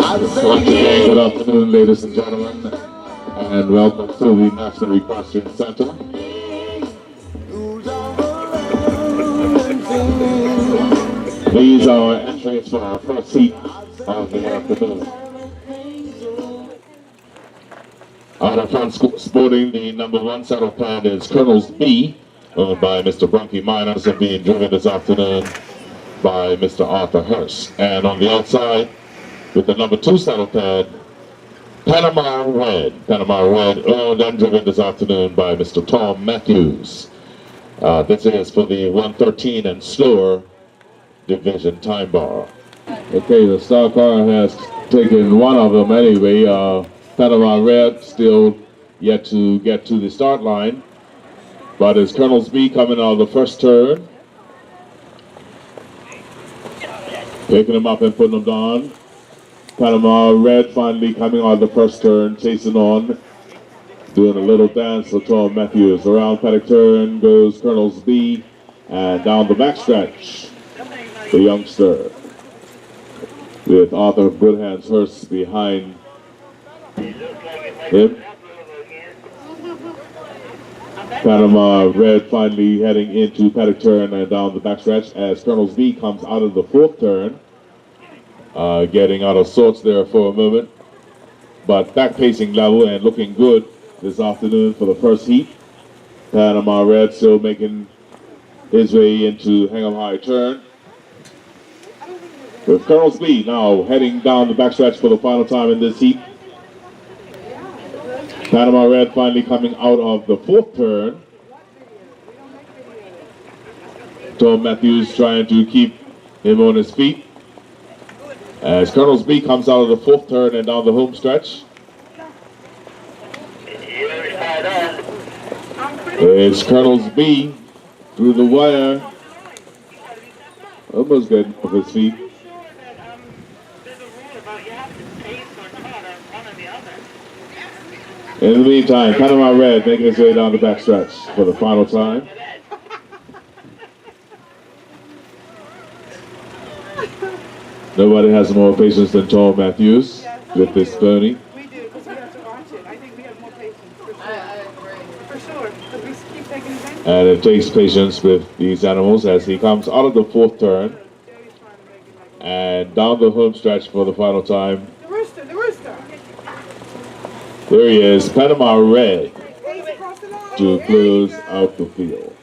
Once again, good afternoon, ladies and gentlemen, and welcome to the National Equestrian Center. These are entries for our first heat of the afternoon. Out of front, sporting the number 1 saddle pad is Colonel's B, owned by Mr. Brunky Miners, and being driven this afternoon by Mr. Arthur Hurst. And on the outside, with the number 2 saddle pad, Panama Red, owned and driven this afternoon by Mr. Tom Matthews. This is for the 113 and slower division time bar. Okay, the star car has taken one of them anyway. Panama Red still yet to get to the start line, but it's Colonel's B coming out of the first turn, picking him up and putting him down. Panama Red finally coming out of the first turn, chasing on, doing a little dance for Tom Matthews. Around paddock turn goes Colonel's B, and down the backstretch, the youngster, with Arthur Goodhands Hurst behind him. Panama Red finally heading into paddock turn and down the backstretch as Colonel's B comes out of the 4th turn. Getting out of sorts there for a moment, but back pacing level and looking good this afternoon for the first heat. Panama Red still making his way into Hingham High turn, with Colonel's B now heading down the backstretch for the final time in this heat. Panama Red finally coming out of the 4th turn. Tom Matthews trying to keep him on his feet as Colonel's B comes out of the 4th turn and down the home stretch. It's Colonel's B through the wire, almost getting off his feet. In the meantime, Panama Red making his way down the backstretch for the final time. Nobody has more patience than Tom Matthews with this pony. We do, because we have to watch it. I think we have more patience, for sure. I agree. For sure, because we keep taking advantage. And it takes patience with these animals as he comes out of the 4th turn and down the home stretch for the final time. The rooster, the rooster. There he is, Panama Red, to close out the field.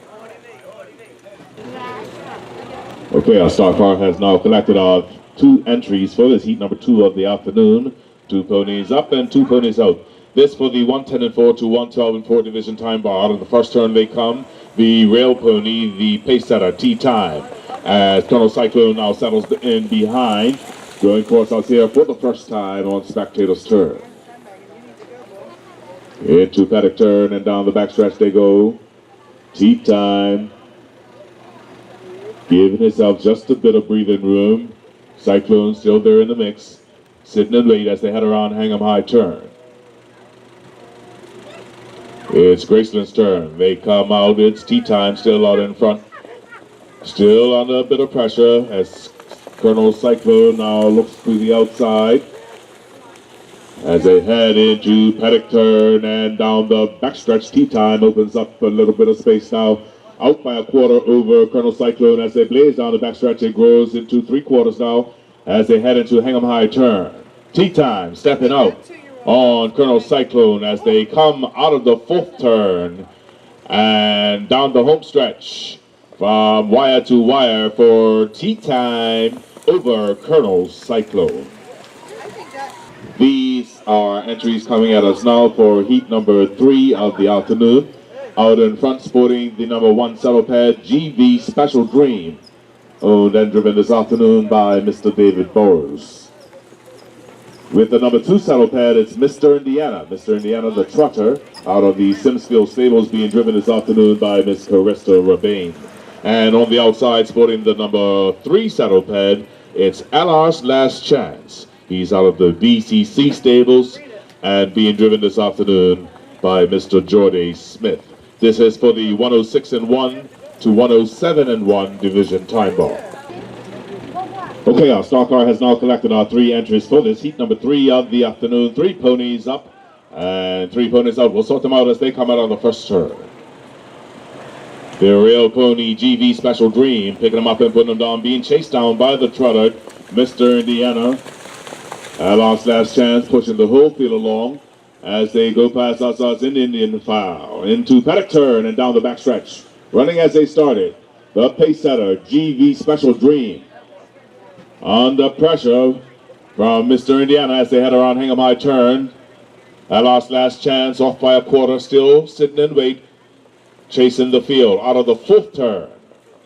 Okay, our star car has now collected our 2 entries for this heat number 2 of the afternoon. 2 ponies up and 2 ponies out. This for the 110 and 4 to 112 and 4 division time bar. Out of the first turn they come, the rail pony, the pace setter, Tea Time, as Colonel Cyclone now settles in behind, going course out here for the first time on Spectator's turn. Into paddock turn and down the backstretch they go. Tea Time, giving himself just a bit of breathing room. Cyclone still there in the mix, sitting in late as they head around Hingham High turn. It's Graceland's turn. They come out. It's Tea Time still out in front, still under a bit of pressure as Colonel Cyclone now looks to the outside as they head into paddock turn and down the backstretch. Tea Time opens up a little bit of space now, out by a quarter over Colonel Cyclone as they blaze down the backstretch. It grows into 3/4 now as they head into Hingham High turn. Tea Time stepping out on Colonel Cyclone as they come out of the 4th turn and down the home stretch from wire to wire for Tea Time over Colonel Cyclone. These are entries coming at us now for heat number 3 of the afternoon. Out in front, sporting the number 1 saddle pad, GV Special Dream, owned and driven this afternoon by Mr. David Bowers. With the number 2 saddle pad, it's Mr. Indiana. Mr. Indiana, the trotter, out of the Simsfield stables, being driven this afternoon by Miss Carissa Rabane. And on the outside, sporting the number 3 saddle pad, it's LR's Last Chance. He's out of the BCC stables and being driven this afternoon by Mr. Jordy Smith. This is for the 106 and 1 to 107 and 1 division time bar. Okay, our star car has now collected our 3 entries for this heat number 3 of the afternoon. 3 ponies up and 3 ponies out. We'll sort them out as they come out on the first turn. The real pony GV Special Dream, picking them up and putting them down, being chased down by the trotter, Mr. Indiana. Lost last chance, pushing the whole field along as they go past us in Indian file. Into paddock turn and down the backstretch. Running as they started, the pace setter, GV Special Dream. Under pressure from Mr. Indiana as they head around Hingham High turn. Lost last chance, off by a quarter, still sitting in wait. Chasing the field out of the 4th turn.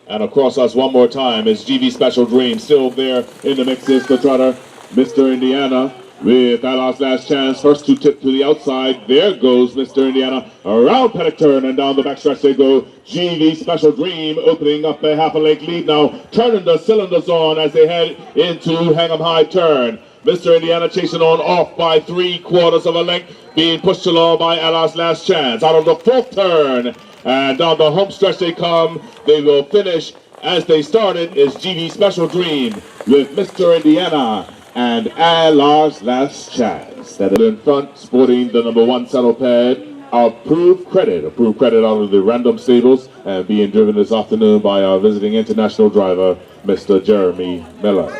And across us one more time is GV Special Dream. Still there in the mix is the trotter, Mr. Indiana. With that last chance, first to tip to the outside. There goes Mr. Indiana. Around paddock turn and down the backstretch they go. GV Special Dream opening up a half a length lead now. Turning the cylinders on as they head into Hingham High turn. Mr. Indiana chasing on off by 3/4 of a length. Being pushed along by Allah's last chance. Out of the 4th turn. And down the home stretch they come. They will finish as they started is GV Special Dream with Mr. Indiana and Allah's last chance. That is in front, sporting the number 1 saddle pad. Approved credit out of the random stables and being driven this afternoon by our visiting international driver, Mr. Jeremy Miller.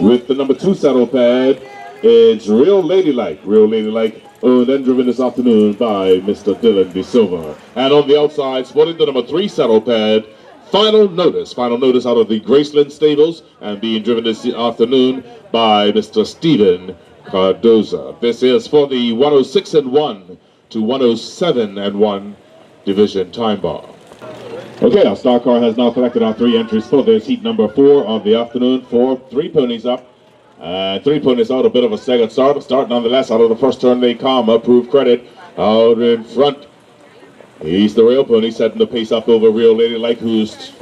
With the number 2 saddle pad, it's Real Ladylike, then driven this afternoon by Mr. Dylan De Silva. And on the outside, sporting the number 3 saddle pad, Final Notice out of the Graceland stables and being driven this afternoon by Mr. Steven Cardoza. This is for the 106-1 to 107-1 division time bar. Okay, our star car has now collected our 3 entries for this heat number 4 of the afternoon. 3 ponies up. 3 ponies out, a bit of a staggered start, nonetheless. Out of the first turn they come. Approved credit out in front. He's the rail pony setting the pace up over Real Ladylike, who's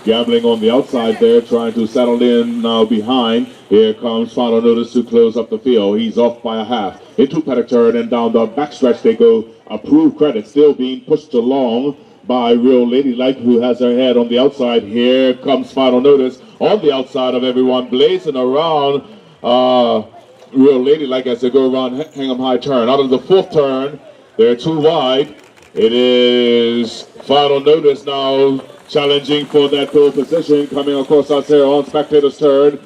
gambling on the outside there, trying to settle in now behind. Here comes Final Notice to close up the field. He's off by a half. Into paddock turn and down the backstretch they go. Approved credit still being pushed along by Real Ladylike, who has her head on the outside. Here comes Final Notice on the outside of everyone, blazing around Real Ladylike as they go around Hingham High turn. Out of the 4th turn, they're too wide. It is Final Notice now challenging for that pole position, coming across us here on spectator's turn.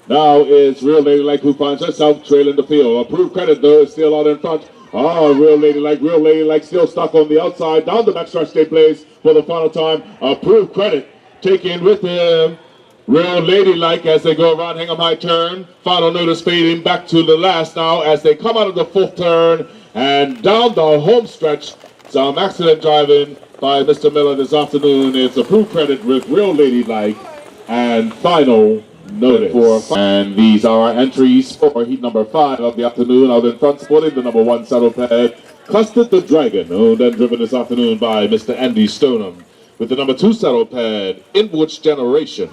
Now it's Real Ladylike who finds herself trailing the field. Approved credit though is still out in front. Real Ladylike still stuck on the outside. Down the backstretch they place for the final time. Approved credit taking with him Real Ladylike as they go around Hingham High turn. Final Notice fading back to the last now as they come out of the 4th turn and down the home stretch. Some excellent driving by Mr. Miller this afternoon. It's approved credit with Real Ladylike and Final Notice. And these are our entries for heat number 5 of the afternoon. Out in front, sporting the number 1 saddle pad, Custard the Dragon, owned and driven this afternoon by Mr. Andy Stoneham. With the number 2 saddle pad, Inward's Generation,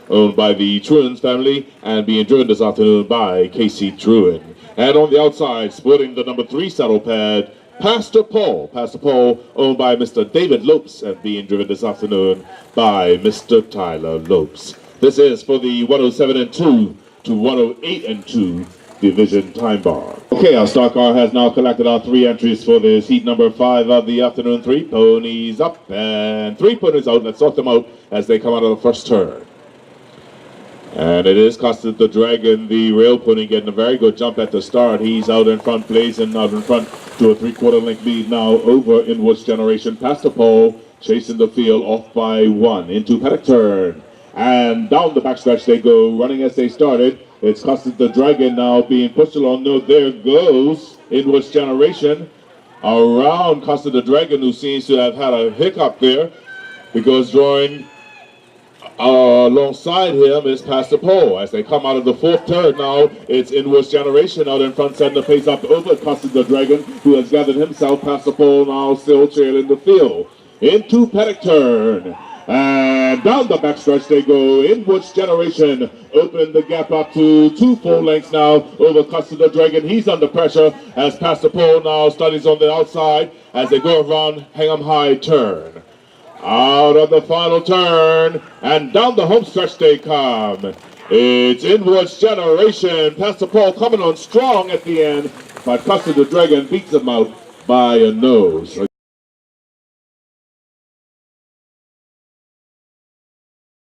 owned by the Truins family and being driven this afternoon by Casey Truin. And on the outside, sporting the number 3 saddle pad, Pastor Paul, owned by Mr. David Lopes and being driven this afternoon by Mr. Tyler Lopes. This is for the 107-2 to 108-2 division time bar. Okay, our star car has now collected our 3 entries for this heat number 5 of the afternoon. 3 ponies up and 3 ponies out. Let's sort them out as they come out of the first turn. And it is Custard the Dragon, the rail pony, getting a very good jump at the start. He's out in front, blazing out in front to a 3/4 length lead now over Inward's Generation. Past the pole, chasing the field off by 1 into paddock turn. And down the backstretch they go, running as they started. It's Custard the Dragon now being pushed along. No, there goes Inward's Generation. Around Custard the Dragon, who seems to have had a hiccup there, because drawing alongside him is Pastor Paul. As they come out of the 4th turn now, it's Inward's Generation out in front, setting the pace up over Custard the Dragon, who has gathered himself. Pastor Paul now still trailing the field. Into paddock turn. And down the backstretch they go. Inward's Generation open the gap up to 2 full lengths now over Custard the Dragon. He's under pressure as Pastor Paul now studies on the outside as they go around Hingham High turn. Out of the final turn, and down the home stretch they come. It's Inward's Generation. Pastor Paul coming on strong at the end, but Custer the Dragon beats him out by a nose.